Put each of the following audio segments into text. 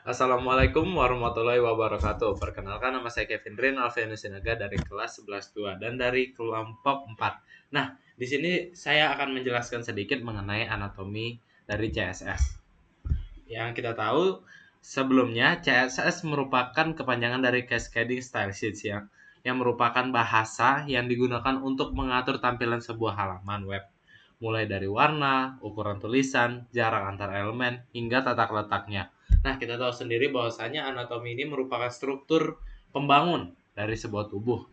Assalamualaikum warahmatullahi wabarakatuh. Perkenalkan, nama saya Kevin Rin Alfianus Sinaga dari kelas 11-2 dan dari kelompok 4. Nah, di sini saya akan menjelaskan sedikit mengenai anatomi dari CSS. Yang kita tahu sebelumnya CSS merupakan kepanjangan dari Cascading Style Sheets yang merupakan bahasa yang digunakan untuk mengatur tampilan sebuah halaman web, mulai dari warna, ukuran tulisan, jarak antar elemen, hingga tata letaknya. Nah, kita tahu sendiri bahwasanya anatomi ini merupakan struktur pembangun dari sebuah tubuh.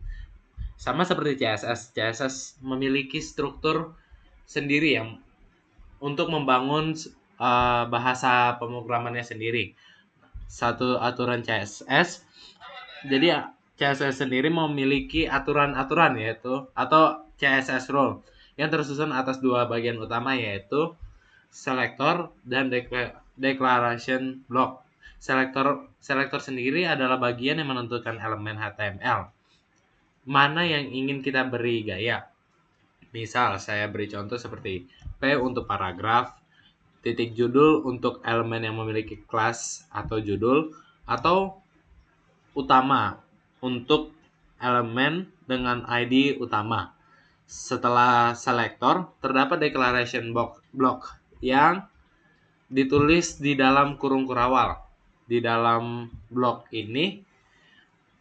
Sama seperti CSS memiliki struktur sendiri yang untuk membangun bahasa pemrogramannya sendiri. Satu aturan CSS. Jadi CSS sendiri memiliki aturan-aturan yaitu atau CSS rule yang tersusun atas dua bagian utama yaitu selector dan declaration block. Selector sendiri adalah bagian yang menentukan elemen HTML mana yang ingin kita beri gaya. Misal saya beri contoh seperti P untuk paragraf, titik judul untuk elemen yang memiliki kelas atau judul, atau utama untuk elemen dengan ID utama. Setelah selektor, terdapat declaration block yang ditulis di dalam kurung kurawal. Di dalam blok ini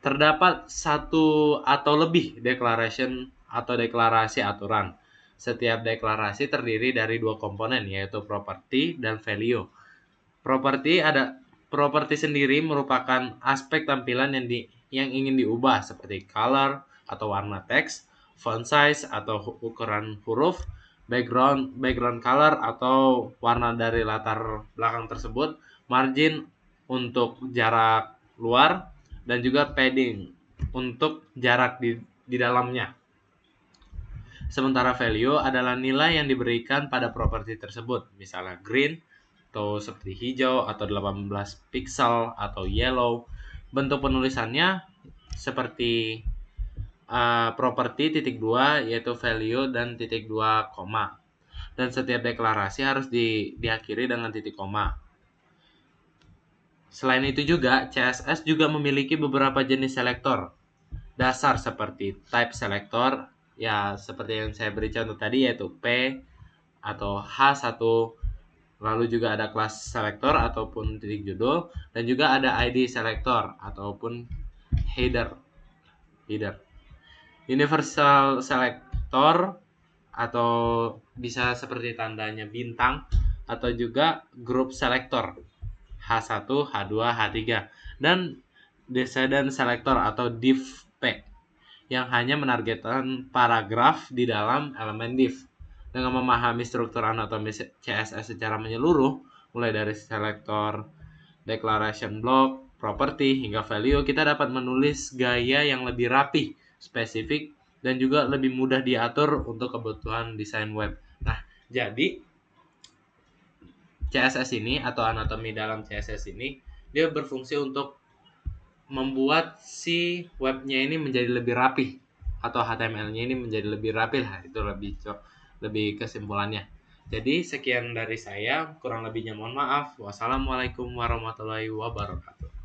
terdapat satu atau lebih declaration atau deklarasi aturan. Setiap deklarasi terdiri dari dua komponen yaitu property dan value. Property sendiri merupakan aspek tampilan yang ingin diubah seperti color atau warna teks, font size atau ukuran huruf, background color atau warna dari latar belakang tersebut, margin untuk jarak luar, dan juga padding untuk jarak di dalamnya. Sementara value adalah nilai yang diberikan pada properti tersebut, misalnya green atau seperti hijau atau 18 pixel atau yellow. Bentuk penulisannya seperti properti titik 2 yaitu value dan titik 2 koma. Dan setiap deklarasi harus diakhiri dengan titik koma. Selain itu juga, CSS juga memiliki beberapa jenis selektor dasar seperti type selector, ya seperti yang saya beri contoh tadi yaitu P atau H1, lalu juga ada class selector ataupun titik judul, dan juga ada ID selector ataupun header. Universal selector atau bisa seperti tandanya bintang, atau juga group selector H1, H2, H3, dan descendant selector atau div P yang hanya menargetkan paragraf di dalam elemen div. Dengan memahami struktur anatomi CSS secara menyeluruh, mulai dari selector, declaration block, property, hingga value, kita dapat menulis gaya yang lebih rapi, spesifik, dan juga lebih mudah diatur untuk kebutuhan desain web. Nah, jadi CSS ini atau anatomi dalam CSS ini dia berfungsi untuk membuat si webnya ini menjadi lebih rapi atau HTML-nya ini menjadi lebih rapi lah, itu lebih kesimpulannya. Jadi sekian dari saya, kurang lebihnya mohon maaf. Wassalamualaikum warahmatullahi wabarakatuh.